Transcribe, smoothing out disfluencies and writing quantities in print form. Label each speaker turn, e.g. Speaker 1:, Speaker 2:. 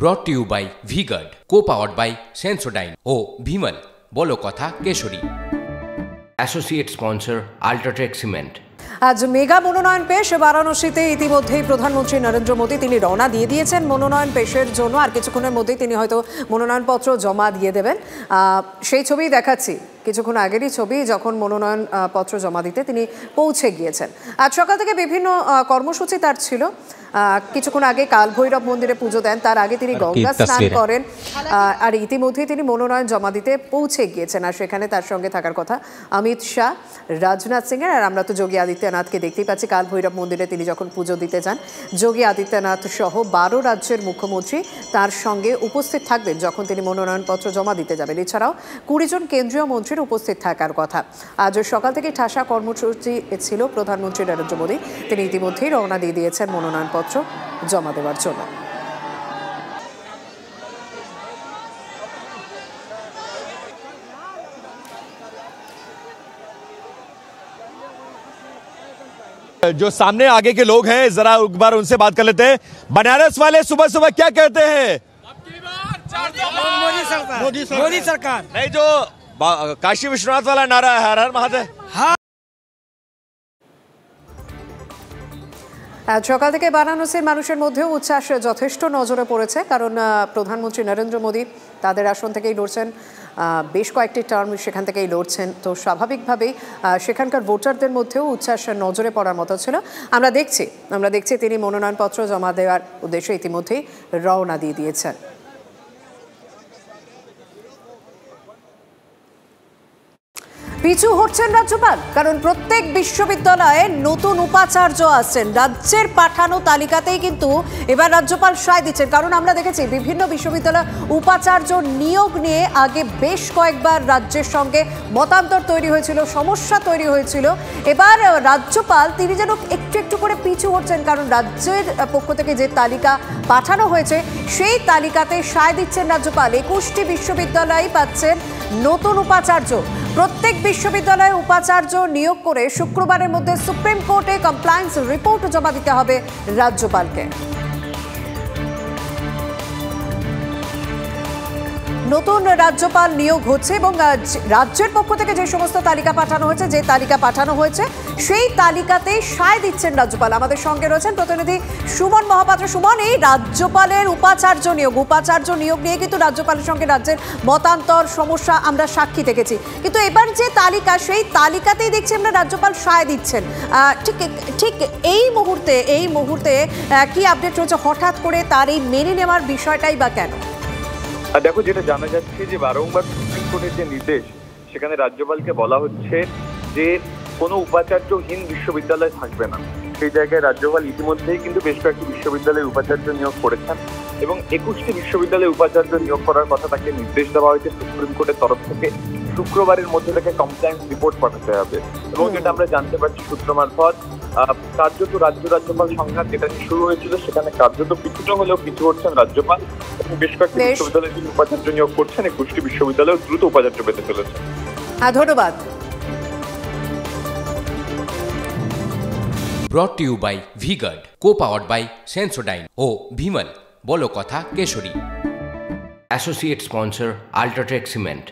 Speaker 1: brought to you by V-Guard, co-powered by Sensodyne O Bhimal বলো কথা কেশরী। Associate sponsor UltraTech cement.
Speaker 2: আজ mega মনোনয়ন পেশ বারাণসীতে ইতিমধ্যেই প্রধানমন্ত্রী নরেন্দ্র মোদী তিনি রওনা দিয়ে দিয়েছেন মনোনয়ন পেশের জন্য। আর কিছুক্ষণের মধ্যেই তিনি হয়তো মনোনয়নপত্র জমা দিয়ে দেবেন। সেই ছবি দেখাচ্ছি, কিছুক্ষণ আগেরই ছবি, যখন মনোনয়ন পত্র জমা দিতে তিনি পৌঁছে গিয়েছেন। আজ সকাল থেকে বিভিন্ন কর্মসূচি তার ছিল। কিছুক্ষণ আগে কাল ভৈরব মন্দিরে পুজো দেন, তার আগে তিনি গঙ্গা স্নান করেন, আর ইতিমধ্যেই তিনি মনোনয়ন জমা দিতে পৌঁছে গিয়েছেন। আর সেখানে তার সঙ্গে থাকার কথা অমিত শাহ, রাজনাথ সিং এর। আর আমরা তো যোগী আদিত্যনাথকে দেখতেই পাচ্ছি কাল ভৈরব মন্দিরে তিনি যখন পুজো দিতে যান, যোগী আদিত্যনাথ সহ 12 রাজ্যের মুখ্যমন্ত্রী তার সঙ্গে উপস্থিত থাকবেন যখন তিনি মনোনয়নপত্র জমা দিতে যাবেন। এছাড়াও 20 জন কেন্দ্রীয় মন্ত্রীর উপস্থিত থাকার কথা। আজ সকাল থেকে ঠাসা কর্মসূচি ছিল প্রধানমন্ত্রী নরেন্দ্র মোদী। তিনি ইতিমধ্যেই রওনা দিয়ে দিয়েছেন মনোনয়নপত্র জমা দেওয়ার জন্য।
Speaker 3: जो सामने आगे के लोग हैं जरा एक बार उनसे बात कर लेते हैं। बनारस वाले सुबह सुबह क्या कहते हैं?
Speaker 4: मोदी सरकार
Speaker 3: नहीं, जो काशी विश्वनाथ वाला नारा है हर हर महादेव।
Speaker 4: हाँ,
Speaker 2: সকাল থেকে বারাণসীর মানুষের মধ্যেও উচ্ছ্বাস যথেষ্ট নজরে পড়েছে, কারণ প্রধানমন্ত্রী নরেন্দ্র মোদী তাদের আসন থেকেই লড়ছেন, বেশ কয়েকটি টার্ম সেখান থেকেই লড়ছেন। তো স্বাভাবিকভাবেই সেখানকার ভোটারদের মধ্যেও উচ্ছ্বাস নজরে পড়ার মতো ছিল। আমরা দেখছি তিনি মনোনয়নপত্র জমা দেওয়ার উদ্দেশ্যে ইতিমধ্যেই রওনা দিয়ে দিয়েছেন। পিছু হচ্ছেন রাজ্যপাল, কারণ প্রত্যেক বিশ্ববিদ্যালয়ে নতুন উপাচার্য আসছেন। রাজ্যের পাঠানো তালিকাতেই কিন্তু এবার রাজ্যপাল সায় দিচ্ছেন, কারণ আমরা দেখেছি বিভিন্ন বিশ্ববিদ্যালয় উপাচার্য নিয়োগ নিয়ে আগে বেশ কয়েকবার রাজ্যের সঙ্গে মতান্তর তৈরি হয়েছিল, সমস্যা তৈরি হয়েছিল। এবার রাজ্যপাল তিনি যেন একটু একটু করে পিছু হচ্ছেন, কারণ রাজ্যের পক্ষ থেকে যে তালিকা পাঠানো হয়েছে সেই তালিকাতে সায় দিচ্ছেন রাজ্যপাল। 21টি বিশ্ববিদ্যালয় পাচ্ছেন নতুন উপাচার্য। প্রত্যেক বিশ্ববিদ্যালয়ে উপাচার্য নিয়োগ করে শুক্রবারের মধ্যে সুপ্রিম কোর্টে কমপ্লায়েন্স রিপোর্ট জমা দিতে হবে রাজ্যপালকে। নতুন রাজ্যপাল নিয়োগ হচ্ছে এবং রাজ্যের পক্ষ থেকে যে সমস্ত তালিকা পাঠানো হয়েছে সেই তালিকাতেই সায় দিচ্ছেন রাজ্যপাল। আমাদের সঙ্গে রয়েছেন প্রতিনিধি সুমন মহাপাত্র। সুমন, এই রাজ্যপালের উপাচার্য নিয়োগ নিয়ে কিন্তু রাজ্যপালের সঙ্গে রাজ্যের মতান্তর সমস্যা আমরা সাক্ষী দেখেছি, কিন্তু এবার যে তালিকা সেই তালিকাতেই দেখছি আমরা রাজ্যপাল সায় দিচ্ছেন। ঠিক এই মুহূর্তে কি আপডেট রয়েছে? হঠাৎ করে তার এই মেনে নেওয়ার বিষয়টাই বা কেন?
Speaker 5: দেখো, যেটা জানা যাচ্ছে যে বারংবার সুপ্রিম কোর্টের যে নির্দেশ, সেখানে রাজ্যপালকে বলা হচ্ছে যে কোনো উপাচার্যহীন বিশ্ববিদ্যালয় থাকবে না। সেই জায়গায় রাজ্যপাল ইতিমধ্যেই কিন্তু বেশ কয়েকটি বিশ্ববিদ্যালয়ে উপাচার্য নিয়োগ করেছেন এবং 21টি বিশ্ববিদ্যালয়ে উপাচার্য নিয়োগ করার কথা তাকে নির্দেশ দেওয়া হয়েছে সুপ্রিম কোর্টের তরফ থেকে। শুক্রবারের মধ্যে তাকে কমপ্লায়েন্স রিপোর্ট পাঠাতে হবে এবং যেটা আমরা জানতে পারছি সূত্র মারফত, কার্যত রাজ্যপাল সংঘাত যেটা শুরু হয়েছিল সেখানে কার্যত কিছুটা হলেও পিছু হচ্ছেন রাজ্যপাল এবং বেশ কয়েকটি বিশ্ববিদ্যালয়ে তিনি উপাচার্য নিয়োগ করছেন। 21টি বিশ্ববিদ্যালয়ে দ্রুত উপাচার্য পেতে চলেছে।
Speaker 2: ধন্যবাদ।
Speaker 1: brought to you by V-Guard, co-powered by Sensodyne O Bhimal বলো কথা কেশরী। Associate sponsor UltraTech cement.